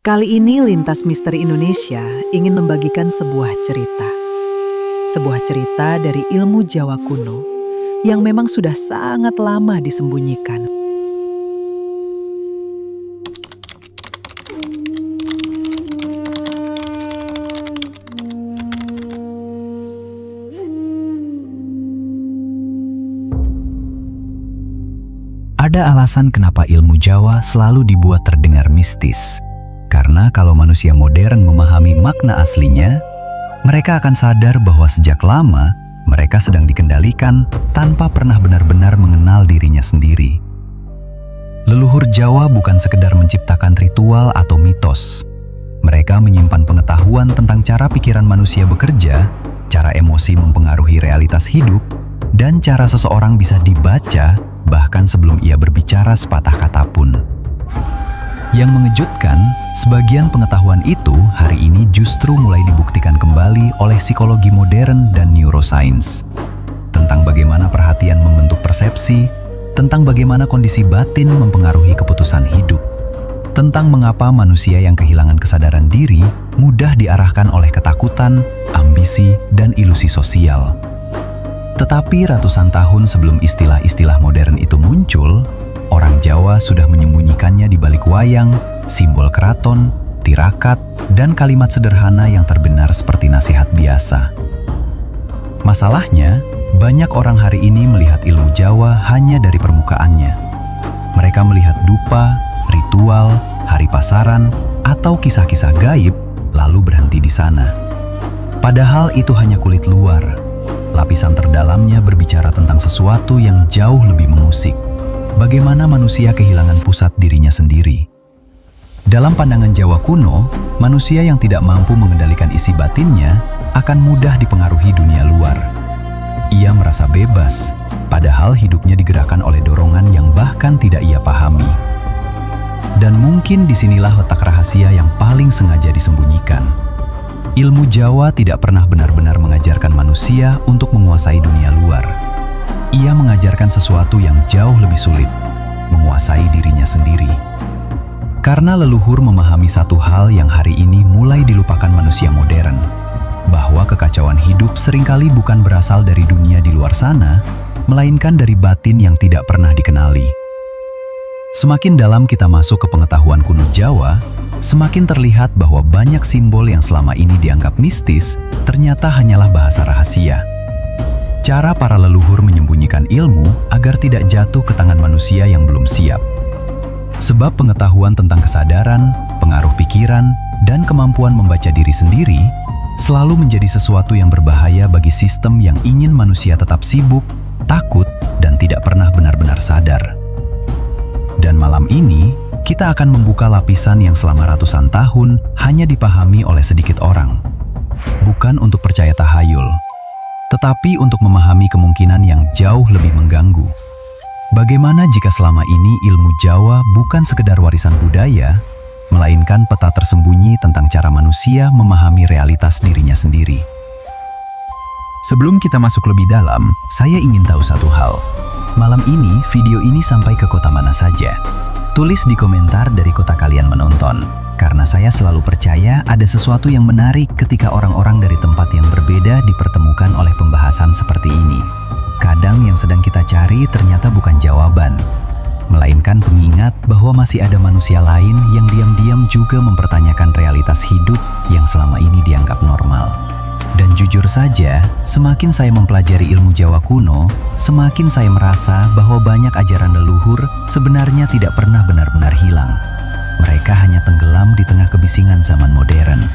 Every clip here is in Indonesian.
Kali ini Lintas Misteri Indonesia ingin membagikan sebuah cerita. Sebuah cerita dari ilmu Jawa kuno yang memang sudah sangat lama disembunyikan. Ada alasan kenapa ilmu Jawa selalu dibuat terdengar mistis. Karena kalau manusia modern memahami makna aslinya, mereka akan sadar bahwa sejak lama mereka sedang dikendalikan tanpa pernah benar-benar mengenal dirinya sendiri. Leluhur Jawa bukan sekedar menciptakan ritual atau mitos. Mereka menyimpan pengetahuan tentang cara pikiran manusia bekerja, cara emosi mempengaruhi realitas hidup, dan cara seseorang bisa dibaca bahkan sebelum ia berbicara sepatah kata pun. Yang mengejutkan, sebagian pengetahuan itu hari ini justru mulai dibuktikan kembali oleh psikologi modern dan neuroscience. Tentang bagaimana perhatian membentuk persepsi, tentang bagaimana kondisi batin mempengaruhi keputusan hidup, tentang mengapa manusia yang kehilangan kesadaran diri mudah diarahkan oleh ketakutan, ambisi, dan ilusi sosial. Tetapi ratusan tahun sebelum istilah-istilah modern itu muncul, orang Jawa sudah menyembunyikannya di balik wayang, simbol keraton, tirakat, dan kalimat sederhana yang terbenar seperti nasihat biasa. Masalahnya, banyak orang hari ini melihat ilmu Jawa hanya dari permukaannya. Mereka melihat dupa, ritual, hari pasaran, atau kisah-kisah gaib, lalu berhenti di sana. Padahal itu hanya kulit luar. Lapisan terdalamnya berbicara tentang sesuatu yang jauh lebih mengusik. Bagaimana manusia kehilangan pusat dirinya sendiri. Dalam pandangan Jawa kuno, manusia yang tidak mampu mengendalikan isi batinnya akan mudah dipengaruhi dunia luar. Ia merasa bebas, padahal hidupnya digerakkan oleh dorongan yang bahkan tidak ia pahami. Dan mungkin disinilah letak rahasia yang paling sengaja disembunyikan. Ilmu Jawa tidak pernah benar-benar mengajarkan manusia untuk menguasai dunia luar. Ia mengajarkan sesuatu yang jauh lebih sulit, menguasai dirinya sendiri. Karena leluhur memahami satu hal yang hari ini mulai dilupakan manusia modern, bahwa kekacauan hidup seringkali bukan berasal dari dunia di luar sana, melainkan dari batin yang tidak pernah dikenali. Semakin dalam kita masuk ke pengetahuan kuno Jawa, semakin terlihat bahwa banyak simbol yang selama ini dianggap mistis ternyata hanyalah bahasa rahasia. Cara para leluhur menyembunyikan ilmu agar tidak jatuh ke tangan manusia yang belum siap. Sebab pengetahuan tentang kesadaran, pengaruh pikiran, dan kemampuan membaca diri sendiri selalu menjadi sesuatu yang berbahaya bagi sistem yang ingin manusia tetap sibuk, takut, dan tidak pernah benar-benar sadar. Dan malam ini, kita akan membuka lapisan yang selama ratusan tahun hanya dipahami oleh sedikit orang. Bukan untuk percaya tahayul, tetapi untuk memahami kemungkinan yang jauh lebih mengganggu. Bagaimana jika selama ini ilmu Jawa bukan sekedar warisan budaya, melainkan peta tersembunyi tentang cara manusia memahami realitas dirinya sendiri? Sebelum kita masuk lebih dalam, saya ingin tahu satu hal. Malam ini, video ini sampai ke kota mana saja? Tulis di komentar dari kota kalian menonton, karena saya selalu percaya ada sesuatu yang menarik ketika orang-orang dari tempat yang berbeda dipertemukan oleh pembahasan seperti ini. Kadang yang sedang kita cari ternyata bukan jawaban, melainkan pengingat bahwa masih ada manusia lain yang diam-diam juga mempertanyakan realitas hidup yang selama ini dianggap normal. Dan jujur saja, semakin saya mempelajari ilmu Jawa kuno, semakin saya merasa bahwa banyak ajaran leluhur sebenarnya tidak pernah benar-benar hilang. Mereka hanya tenggelam di tengah kebisingan zaman modern.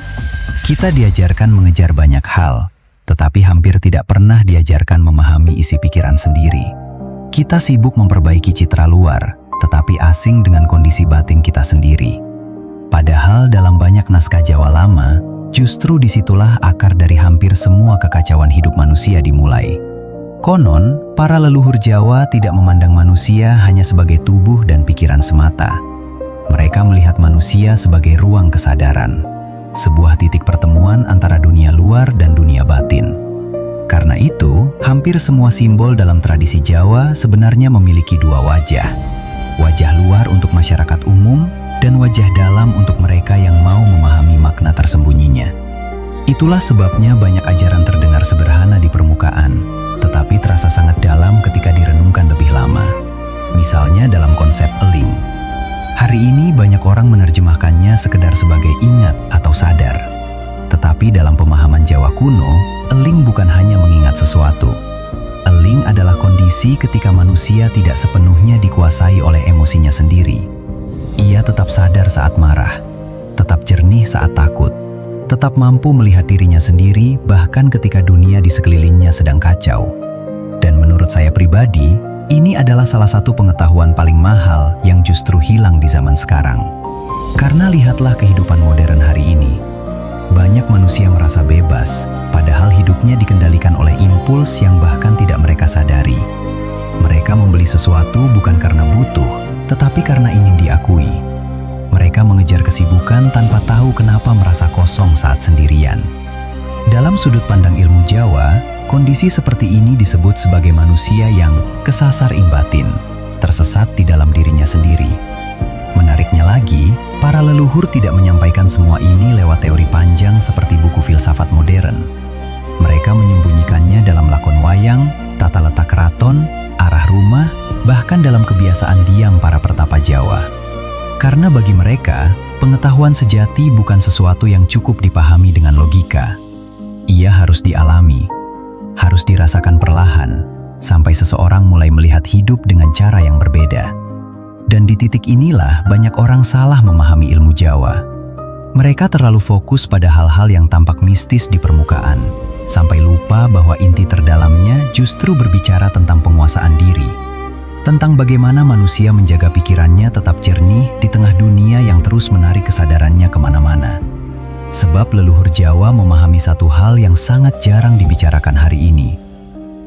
Kita diajarkan mengejar banyak hal, tetapi hampir tidak pernah diajarkan memahami isi pikiran sendiri. Kita sibuk memperbaiki citra luar, tetapi asing dengan kondisi batin kita sendiri. Padahal dalam banyak naskah Jawa lama, justru disitulah akar dari hampir semua kekacauan hidup manusia dimulai. Konon, para leluhur Jawa tidak memandang manusia hanya sebagai tubuh dan pikiran semata. Mereka melihat manusia sebagai ruang kesadaran, sebuah titik pertemuan antara dunia luar dan dunia batin. Karena itu, hampir semua simbol dalam tradisi Jawa sebenarnya memiliki dua wajah. Wajah luar untuk masyarakat umum, dan wajah dalam untuk mereka yang Itulah sebabnya banyak ajaran terdengar sederhana di permukaan, tetapi terasa sangat dalam ketika direnungkan lebih lama. Misalnya dalam konsep eling. Hari ini banyak orang menerjemahkannya sekedar sebagai ingat atau sadar. Tetapi dalam pemahaman Jawa kuno, eling bukan hanya mengingat sesuatu. Eling adalah kondisi ketika manusia tidak sepenuhnya dikuasai oleh emosinya sendiri. Ia tetap sadar saat marah, tetap jernih saat takut, tetap mampu melihat dirinya sendiri bahkan ketika dunia di sekelilingnya sedang kacau. Dan menurut saya pribadi, ini adalah salah satu pengetahuan paling mahal yang justru hilang di zaman sekarang. Karena lihatlah kehidupan modern hari ini. Banyak manusia merasa bebas, padahal hidupnya dikendalikan oleh impuls yang bahkan tidak mereka sadari. Mereka membeli sesuatu bukan karena butuh, tetapi karena ingin diakui. Mereka mengejar kesibukan tanpa tahu kenapa merasa kosong saat sendirian. Dalam sudut pandang ilmu Jawa, kondisi seperti ini disebut sebagai manusia yang kesasar imbatin, tersesat di dalam dirinya sendiri. Menariknya lagi, para leluhur tidak menyampaikan semua ini lewat teori panjang seperti buku filsafat modern. Mereka menyembunyikannya dalam lakon wayang, tata letak keraton, arah rumah, bahkan dalam kebiasaan diam para pertapa Jawa. Karena bagi mereka, pengetahuan sejati bukan sesuatu yang cukup dipahami dengan logika. Ia harus dialami, harus dirasakan perlahan, sampai seseorang mulai melihat hidup dengan cara yang berbeda. Dan di titik inilah banyak orang salah memahami ilmu Jawa. Mereka terlalu fokus pada hal-hal yang tampak mistis di permukaan, sampai lupa bahwa inti terdalamnya justru berbicara tentang penguasaan diri. Tentang bagaimana manusia menjaga pikirannya tetap jernih di tengah dunia yang terus menarik kesadarannya kemana-mana. Sebab leluhur Jawa memahami satu hal yang sangat jarang dibicarakan hari ini.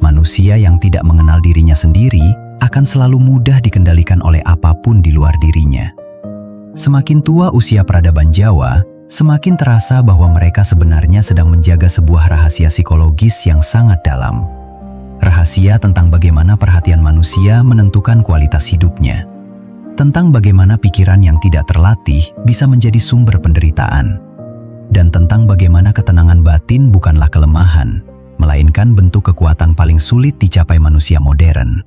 Manusia yang tidak mengenal dirinya sendiri akan selalu mudah dikendalikan oleh apapun di luar dirinya. Semakin tua usia peradaban Jawa, semakin terasa bahwa mereka sebenarnya sedang menjaga sebuah rahasia psikologis yang sangat dalam. Rahasia tentang bagaimana perhatian manusia menentukan kualitas hidupnya. Tentang bagaimana pikiran yang tidak terlatih bisa menjadi sumber penderitaan. Dan tentang bagaimana ketenangan batin bukanlah kelemahan, melainkan bentuk kekuatan paling sulit dicapai manusia modern.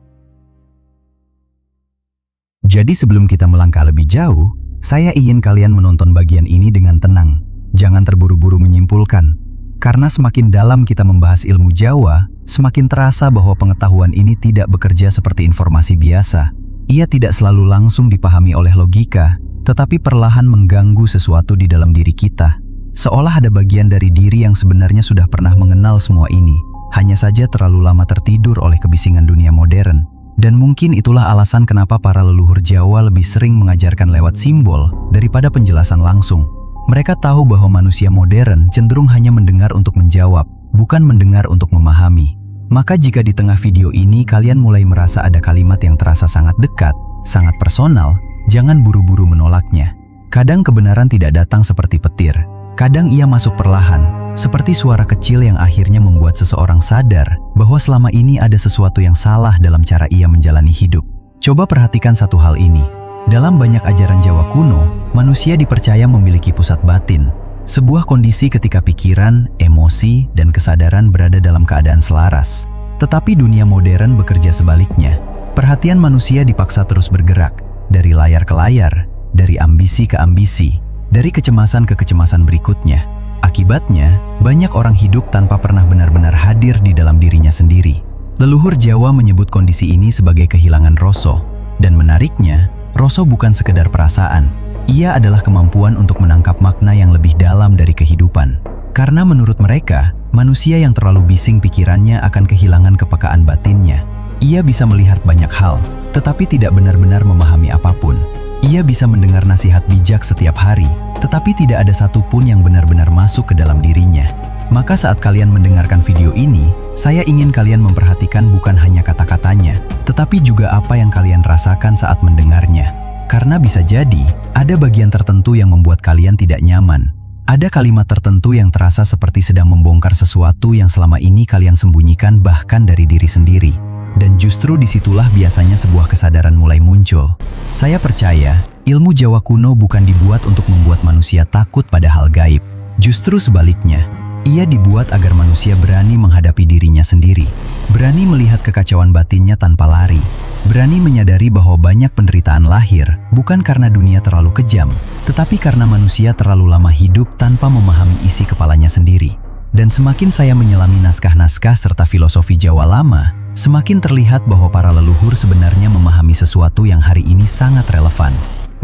Jadi sebelum kita melangkah lebih jauh, saya ingin kalian menonton bagian ini dengan tenang. Jangan terburu-buru menyimpulkan. Karena semakin dalam kita membahas ilmu Jawa, semakin terasa bahwa pengetahuan ini tidak bekerja seperti informasi biasa. Ia tidak selalu langsung dipahami oleh logika, tetapi perlahan mengganggu sesuatu di dalam diri kita. Seolah ada bagian dari diri yang sebenarnya sudah pernah mengenal semua ini, hanya saja terlalu lama tertidur oleh kebisingan dunia modern. Dan mungkin itulah alasan kenapa para leluhur Jawa lebih sering mengajarkan lewat simbol daripada penjelasan langsung. Mereka tahu bahwa manusia modern cenderung hanya mendengar untuk menjawab, bukan mendengar untuk memahami. Maka jika di tengah video ini kalian mulai merasa ada kalimat yang terasa sangat dekat, sangat personal, jangan buru-buru menolaknya. Kadang kebenaran tidak datang seperti petir. Kadang ia masuk perlahan, seperti suara kecil yang akhirnya membuat seseorang sadar bahwa selama ini ada sesuatu yang salah dalam cara ia menjalani hidup. Coba perhatikan satu hal ini. Dalam banyak ajaran Jawa kuno, manusia dipercaya memiliki pusat batin, sebuah kondisi ketika pikiran, emosi, dan kesadaran berada dalam keadaan selaras. Tetapi dunia modern bekerja sebaliknya. Perhatian manusia dipaksa terus bergerak, dari layar ke layar, dari ambisi ke ambisi, dari kecemasan ke kecemasan berikutnya. Akibatnya, banyak orang hidup tanpa pernah benar-benar hadir di dalam dirinya sendiri. Leluhur Jawa menyebut kondisi ini sebagai kehilangan rasa. Dan menariknya, rasa bukan sekedar perasaan. Ia adalah kemampuan untuk menangkap makna yang lebih dalam dari kehidupan. Karena menurut mereka, manusia yang terlalu bising pikirannya akan kehilangan kepekaan batinnya. Ia bisa melihat banyak hal, tetapi tidak benar-benar memahami apapun. Ia bisa mendengar nasihat bijak setiap hari, tetapi tidak ada satupun yang benar-benar masuk ke dalam dirinya. Maka saat kalian mendengarkan video ini, saya ingin kalian memperhatikan bukan hanya kata-katanya, tetapi juga apa yang kalian rasakan saat mendengarnya. Karena bisa jadi, ada bagian tertentu yang membuat kalian tidak nyaman. Ada kalimat tertentu yang terasa seperti sedang membongkar sesuatu yang selama ini kalian sembunyikan bahkan dari diri sendiri. Dan justru disitulah biasanya sebuah kesadaran mulai muncul. Saya percaya, ilmu Jawa kuno bukan dibuat untuk membuat manusia takut pada hal gaib. Justru sebaliknya, Ia dibuat agar manusia berani menghadapi dirinya sendiri, berani melihat kekacauan batinnya tanpa lari, berani menyadari bahwa banyak penderitaan lahir bukan karena dunia terlalu kejam, tetapi karena manusia terlalu lama hidup tanpa memahami isi kepalanya sendiri. Dan semakin saya menyelami naskah-naskah serta filosofi Jawa lama, semakin terlihat bahwa para leluhur sebenarnya memahami sesuatu yang hari ini sangat relevan.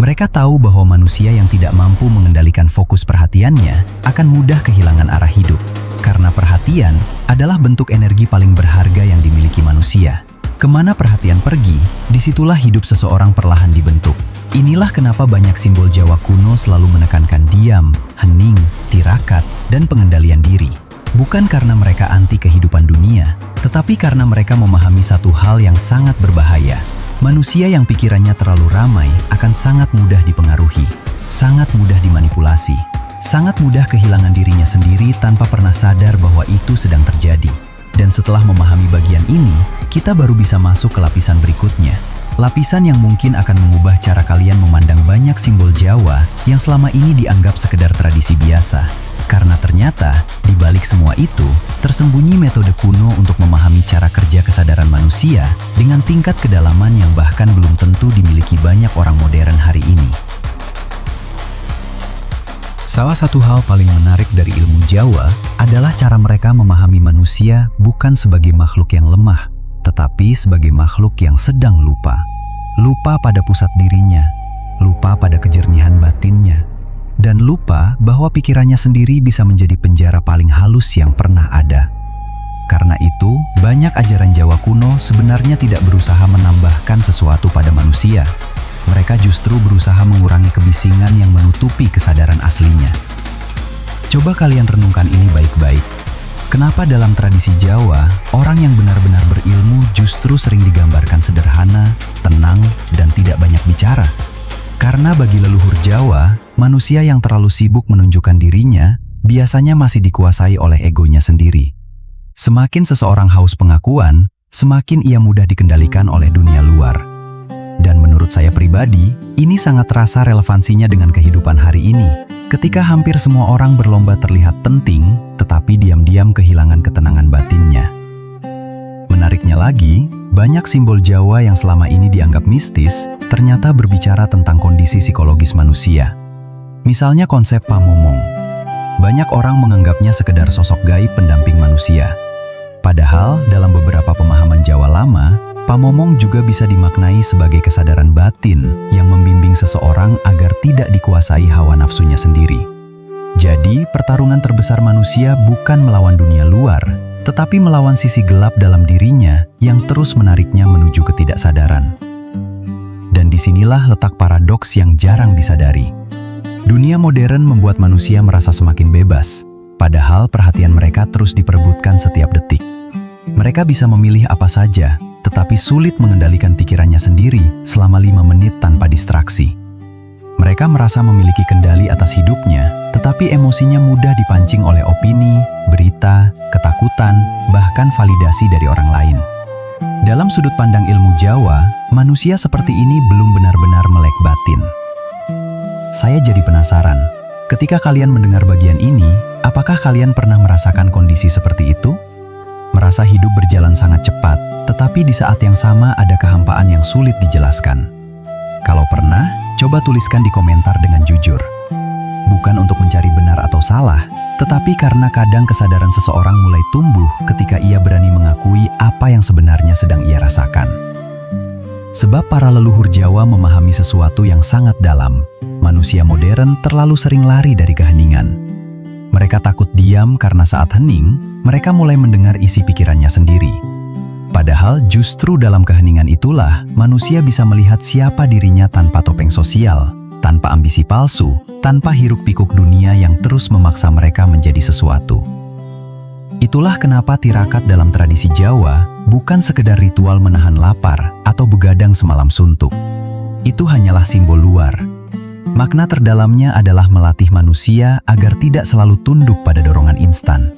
Mereka tahu bahwa manusia yang tidak mampu mengendalikan fokus perhatiannya akan mudah kehilangan arah hidup. Karena perhatian adalah bentuk energi paling berharga yang dimiliki manusia. Kemana perhatian pergi, disitulah hidup seseorang perlahan dibentuk. Inilah kenapa banyak simbol Jawa kuno selalu menekankan diam, hening, tirakat, dan pengendalian diri. Bukan karena mereka anti kehidupan dunia, tetapi karena mereka memahami satu hal yang sangat berbahaya. Manusia yang pikirannya terlalu ramai akan sangat mudah dipengaruhi, sangat mudah dimanipulasi, sangat mudah kehilangan dirinya sendiri tanpa pernah sadar bahwa itu sedang terjadi. Dan setelah memahami bagian ini, kita baru bisa masuk ke lapisan berikutnya. Lapisan yang mungkin akan mengubah cara kalian memandang banyak simbol Jawa yang selama ini dianggap sekedar tradisi biasa. Karena ternyata, di balik semua itu, tersembunyi metode kuno untuk memahami cara kerja kesadaran manusia dengan tingkat kedalaman yang bahkan belum tentu dimiliki banyak orang modern hari ini. Salah satu hal paling menarik dari ilmu Jawa adalah cara mereka memahami manusia bukan sebagai makhluk yang lemah, tetapi sebagai makhluk yang sedang lupa. Lupa pada pusat dirinya, lupa pada kejernihan batinnya, dan lupa bahwa pikirannya sendiri bisa menjadi penjara paling halus yang pernah ada. Karena itu, banyak ajaran Jawa kuno sebenarnya tidak berusaha menambahkan sesuatu pada manusia. Mereka justru berusaha mengurangi kebisingan yang menutupi kesadaran aslinya. Coba kalian renungkan ini baik-baik. Kenapa dalam tradisi Jawa, orang yang benar-benar berilmu justru sering digambarkan sederhana, tenang, dan tidak banyak bicara? Karena bagi leluhur Jawa, manusia yang terlalu sibuk menunjukkan dirinya biasanya masih dikuasai oleh egonya sendiri. Semakin seseorang haus pengakuan, semakin ia mudah dikendalikan oleh dunia luar. Dan menurut saya pribadi, ini sangat terasa relevansinya dengan kehidupan hari ini, ketika hampir semua orang berlomba terlihat penting, tetapi diam-diam kehilangan ketenangan batinnya. Menariknya lagi, banyak simbol Jawa yang selama ini dianggap mistis, ternyata berbicara tentang kondisi psikologis manusia. Misalnya konsep pamomong. Banyak orang menganggapnya sekedar sosok gaib pendamping manusia. Padahal, dalam beberapa pemahaman Jawa lama, pamomong juga bisa dimaknai sebagai kesadaran batin yang membimbing seseorang agar tidak dikuasai hawa nafsunya sendiri. Jadi, pertarungan terbesar manusia bukan melawan dunia luar, tetapi melawan sisi gelap dalam dirinya yang terus menariknya menuju ketidaksadaran. Dan disinilah letak paradoks yang jarang disadari. Dunia modern membuat manusia merasa semakin bebas, padahal perhatian mereka terus diperebutkan setiap detik. Mereka bisa memilih apa saja, tetapi sulit mengendalikan pikirannya sendiri selama 5 menit tanpa distraksi. Mereka merasa memiliki kendali atas hidupnya, tetapi emosinya mudah dipancing oleh opini, berita, ketakutan, bahkan validasi dari orang lain. Dalam sudut pandang ilmu Jawa, manusia seperti ini belum benar-benar melek batin. Saya jadi penasaran, ketika kalian mendengar bagian ini, apakah kalian pernah merasakan kondisi seperti itu? Merasa hidup berjalan sangat cepat, tetapi di saat yang sama ada kehampaan yang sulit dijelaskan. Kalau pernah, coba tuliskan di komentar dengan jujur. Bukan untuk mencari benar atau salah, tetapi karena kadang kesadaran seseorang mulai tumbuh ketika ia berani mengakui apa yang sebenarnya sedang ia rasakan. Sebab para leluhur Jawa memahami sesuatu yang sangat dalam, manusia modern terlalu sering lari dari keheningan. Mereka takut diam karena saat hening, mereka mulai mendengar isi pikirannya sendiri. Padahal justru dalam keheningan itulah manusia bisa melihat siapa dirinya tanpa topeng sosial, tanpa ambisi palsu, tanpa hiruk-pikuk dunia yang terus memaksa mereka menjadi sesuatu. Itulah kenapa tirakat dalam tradisi Jawa bukan sekedar ritual menahan lapar atau begadang semalam suntuk. Itu hanyalah simbol luar. Makna terdalamnya adalah melatih manusia agar tidak selalu tunduk pada dorongan instan.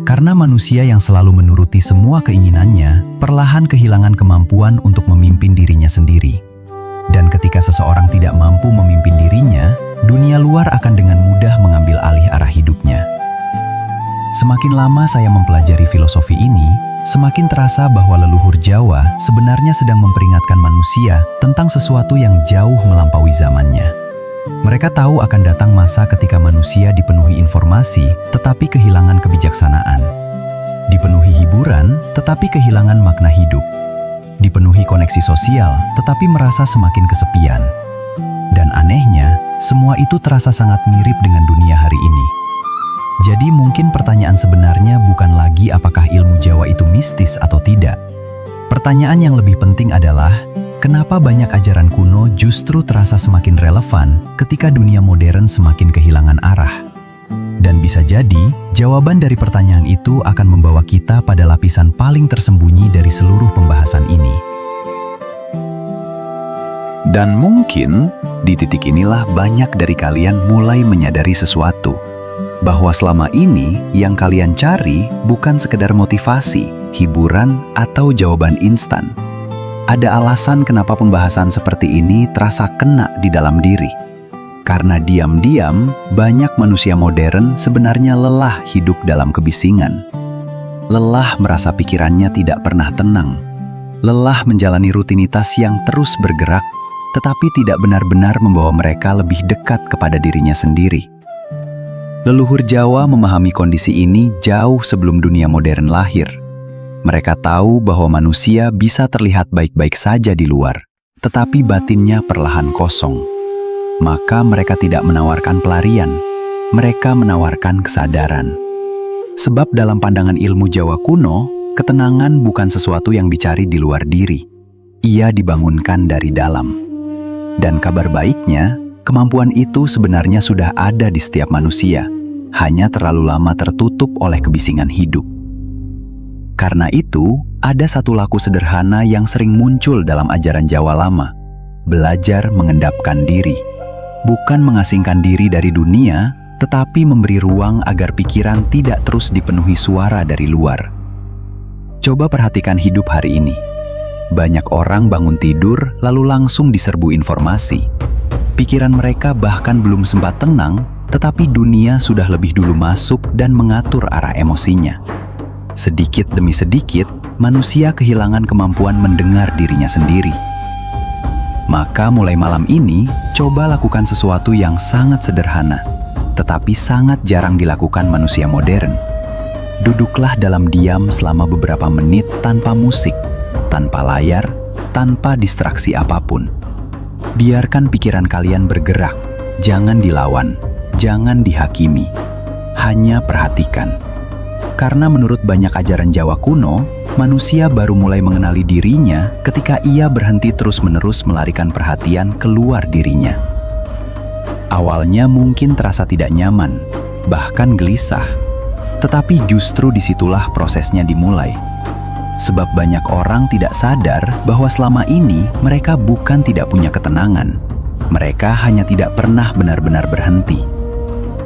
Karena manusia yang selalu menuruti semua keinginannya, perlahan kehilangan kemampuan untuk memimpin dirinya sendiri. Dan ketika seseorang tidak mampu memimpin dirinya, dunia luar akan dengan mudah mengambil alih arah hidupnya. Semakin lama saya mempelajari filosofi ini, semakin terasa bahwa leluhur Jawa sebenarnya sedang memperingatkan manusia tentang sesuatu yang jauh melampaui zamannya. Mereka tahu akan datang masa ketika manusia dipenuhi informasi tetapi kehilangan kebijaksanaan. Dipenuhi hiburan tetapi kehilangan makna hidup. Dipenuhi koneksi sosial tetapi merasa semakin kesepian. Dan anehnya, semua itu terasa sangat mirip dengan dunia hari ini. Jadi mungkin pertanyaan sebenarnya bukan lagi apakah ilmu Jawa itu mistis atau tidak. Pertanyaan yang lebih penting adalah, kenapa banyak ajaran kuno justru terasa semakin relevan ketika dunia modern semakin kehilangan arah? Dan bisa jadi, jawaban dari pertanyaan itu akan membawa kita pada lapisan paling tersembunyi dari seluruh pembahasan ini. Dan mungkin di titik inilah banyak dari kalian mulai menyadari sesuatu. Bahwa selama ini yang kalian cari bukan sekedar motivasi, hiburan, atau jawaban instan. Ada alasan kenapa pembahasan seperti ini terasa kena di dalam diri. Karena diam-diam, banyak manusia modern sebenarnya lelah hidup dalam kebisingan. Lelah merasa pikirannya tidak pernah tenang. Lelah menjalani rutinitas yang terus bergerak, tetapi tidak benar-benar membawa mereka lebih dekat kepada dirinya sendiri. Leluhur Jawa memahami kondisi ini jauh sebelum dunia modern lahir. Mereka tahu bahwa manusia bisa terlihat baik-baik saja di luar, tetapi batinnya perlahan kosong. Maka mereka tidak menawarkan pelarian, mereka menawarkan kesadaran. Sebab dalam pandangan ilmu Jawa kuno, ketenangan bukan sesuatu yang dicari di luar diri. Ia dibangunkan dari dalam. Dan kabar baiknya, kemampuan itu sebenarnya sudah ada di setiap manusia, hanya terlalu lama tertutup oleh kebisingan hidup. Karena itu, ada satu laku sederhana yang sering muncul dalam ajaran Jawa lama: belajar mengendapkan diri. Bukan mengasingkan diri dari dunia, tetapi memberi ruang agar pikiran tidak terus dipenuhi suara dari luar. Coba perhatikan hidup hari ini. Banyak orang bangun tidur lalu langsung diserbu informasi. Pikiran mereka bahkan belum sempat tenang, tetapi dunia sudah lebih dulu masuk dan mengatur arah emosinya. Sedikit demi sedikit, manusia kehilangan kemampuan mendengar dirinya sendiri. Maka mulai malam ini, coba lakukan sesuatu yang sangat sederhana, tetapi sangat jarang dilakukan manusia modern. Duduklah dalam diam selama beberapa menit tanpa musik, tanpa layar, tanpa distraksi apapun. Biarkan pikiran kalian bergerak, jangan dilawan, jangan dihakimi, hanya perhatikan. Karena menurut banyak ajaran Jawa kuno, manusia baru mulai mengenali dirinya ketika ia berhenti terus-menerus melarikan perhatian keluar dirinya. Awalnya mungkin terasa tidak nyaman, bahkan gelisah, tetapi justru disitulah prosesnya dimulai. Sebab banyak orang tidak sadar bahwa selama ini mereka bukan tidak punya ketenangan. Mereka hanya tidak pernah benar-benar berhenti.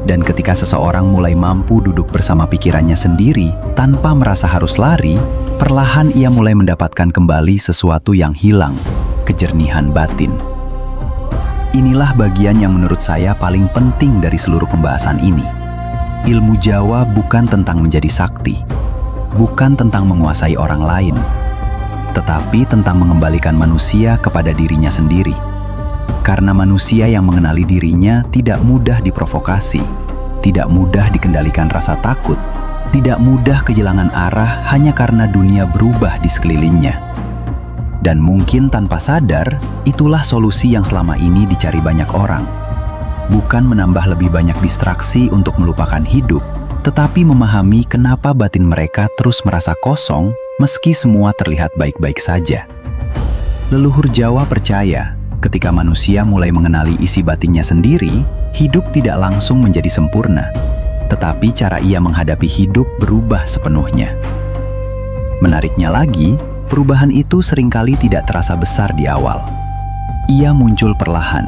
Dan ketika seseorang mulai mampu duduk bersama pikirannya sendiri tanpa merasa harus lari, perlahan ia mulai mendapatkan kembali sesuatu yang hilang, kejernihan batin. Inilah bagian yang menurut saya paling penting dari seluruh pembahasan ini. Ilmu Jawa bukan tentang menjadi sakti, bukan tentang menguasai orang lain, tetapi tentang mengembalikan manusia kepada dirinya sendiri. Karena manusia yang mengenali dirinya tidak mudah diprovokasi, tidak mudah dikendalikan rasa takut, tidak mudah kehilangan arah hanya karena dunia berubah di sekelilingnya. Dan mungkin tanpa sadar, itulah solusi yang selama ini dicari banyak orang. Bukan menambah lebih banyak distraksi untuk melupakan hidup, tetapi memahami kenapa batin mereka terus merasa kosong meski semua terlihat baik-baik saja. Leluhur Jawa percaya, ketika manusia mulai mengenali isi batinnya sendiri, hidup tidak langsung menjadi sempurna, tetapi cara ia menghadapi hidup berubah sepenuhnya. Menariknya lagi, perubahan itu seringkali tidak terasa besar di awal. Ia muncul perlahan.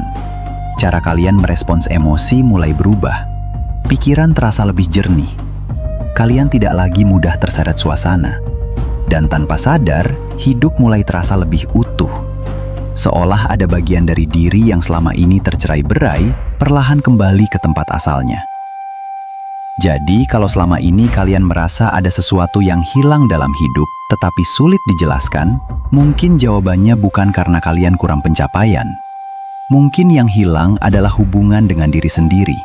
Cara kalian merespons emosi mulai berubah. Pikiran terasa lebih jernih. Kalian tidak lagi mudah terseret suasana. Dan tanpa sadar, hidup mulai terasa lebih utuh. Seolah ada bagian dari diri yang selama ini tercerai-berai, perlahan kembali ke tempat asalnya. Jadi, kalau selama ini kalian merasa ada sesuatu yang hilang dalam hidup, tetapi sulit dijelaskan, mungkin jawabannya bukan karena kalian kurang pencapaian. Mungkin yang hilang adalah hubungan dengan diri sendiri.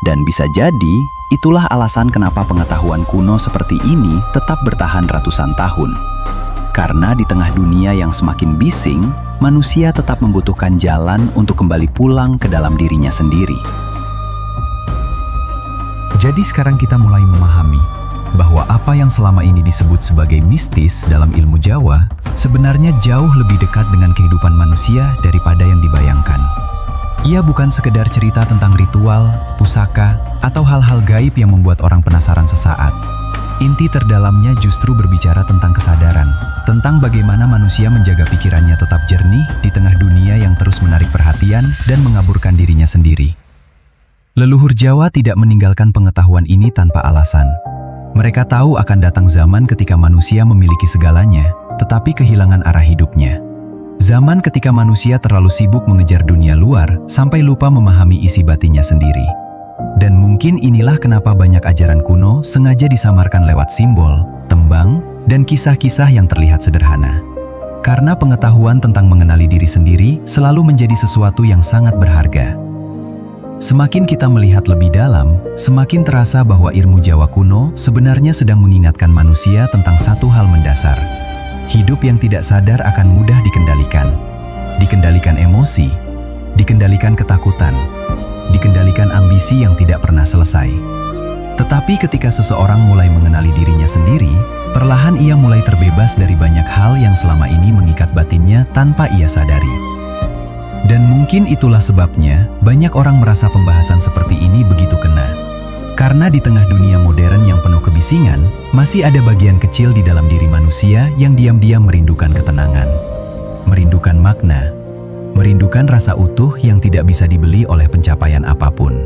Dan bisa jadi, itulah alasan kenapa pengetahuan kuno seperti ini tetap bertahan ratusan tahun. Karena di tengah dunia yang semakin bising, manusia tetap membutuhkan jalan untuk kembali pulang ke dalam dirinya sendiri. Jadi sekarang kita mulai memahami bahwa apa yang selama ini disebut sebagai mistis dalam ilmu Jawa sebenarnya jauh lebih dekat dengan kehidupan manusia daripada yang dibayangkan. Ia bukan sekedar cerita tentang ritual, pusaka, atau hal-hal gaib yang membuat orang penasaran sesaat. Inti terdalamnya justru berbicara tentang kesadaran, tentang bagaimana manusia menjaga pikirannya tetap jernih di tengah dunia yang terus menarik perhatian dan mengaburkan dirinya sendiri. Leluhur Jawa tidak meninggalkan pengetahuan ini tanpa alasan. Mereka tahu akan datang zaman ketika manusia memiliki segalanya, tetapi kehilangan arah hidupnya. Zaman ketika manusia terlalu sibuk mengejar dunia luar, sampai lupa memahami isi batinnya sendiri. Dan mungkin inilah kenapa banyak ajaran kuno sengaja disamarkan lewat simbol, tembang, dan kisah-kisah yang terlihat sederhana. Karena pengetahuan tentang mengenali diri sendiri selalu menjadi sesuatu yang sangat berharga. Semakin kita melihat lebih dalam, semakin terasa bahwa ilmu Jawa kuno sebenarnya sedang mengingatkan manusia tentang satu hal mendasar. Hidup yang tidak sadar akan mudah dikendalikan. Dikendalikan emosi, dikendalikan ketakutan, dikendalikan ambisi yang tidak pernah selesai. Tetapi ketika seseorang mulai mengenali dirinya sendiri, perlahan ia mulai terbebas dari banyak hal yang selama ini mengikat batinnya tanpa ia sadari. Dan mungkin itulah sebabnya banyak orang merasa pembahasan seperti ini begitu kena. Karena di tengah dunia modern yang penuh kebisingan, masih ada bagian kecil di dalam diri manusia yang diam-diam merindukan ketenangan, merindukan makna, merindukan rasa utuh yang tidak bisa dibeli oleh pencapaian apapun.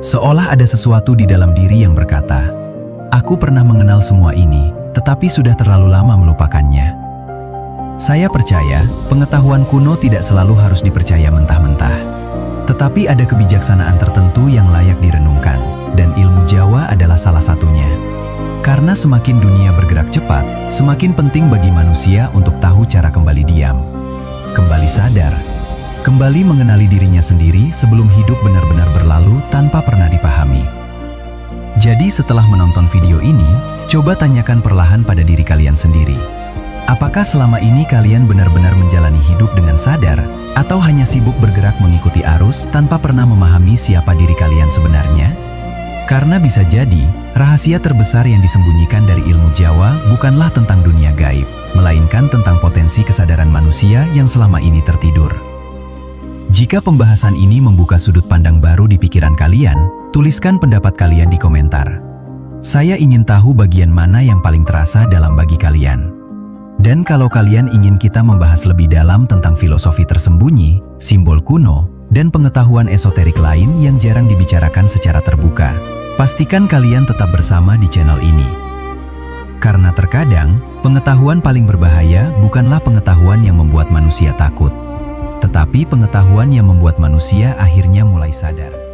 Seolah ada sesuatu di dalam diri yang berkata, "Aku pernah mengenal semua ini, tetapi sudah terlalu lama melupakannya." Saya percaya, pengetahuan kuno tidak selalu harus dipercaya mentah-mentah. Tetapi ada kebijaksanaan tertentu yang layak direnungkan, dan ilmu Jawa adalah salah satunya. Karena semakin dunia bergerak cepat, semakin penting bagi manusia untuk tahu cara kembali diam, kembali sadar, kembali mengenali dirinya sendiri sebelum hidup benar-benar berlalu tanpa pernah dipahami. Jadi setelah menonton video ini, coba tanyakan perlahan pada diri kalian sendiri. Apakah selama ini kalian benar-benar menjalani hidup dengan sadar, atau hanya sibuk bergerak mengikuti arus tanpa pernah memahami siapa diri kalian sebenarnya? Karena bisa jadi, rahasia terbesar yang disembunyikan dari ilmu Jawa bukanlah tentang dunia gaib, melainkan tentang potensi kesadaran manusia yang selama ini tertidur. Jika pembahasan ini membuka sudut pandang baru di pikiran kalian, tuliskan pendapat kalian di komentar. Saya ingin tahu bagian mana yang paling terasa dalam bagi kalian. Dan kalau kalian ingin kita membahas lebih dalam tentang filosofi tersembunyi, simbol kuno, dan pengetahuan esoterik lain yang jarang dibicarakan secara terbuka, pastikan kalian tetap bersama di channel ini. Karena terkadang, pengetahuan paling berbahaya bukanlah pengetahuan yang membuat manusia takut, tetapi pengetahuan yang membuat manusia akhirnya mulai sadar.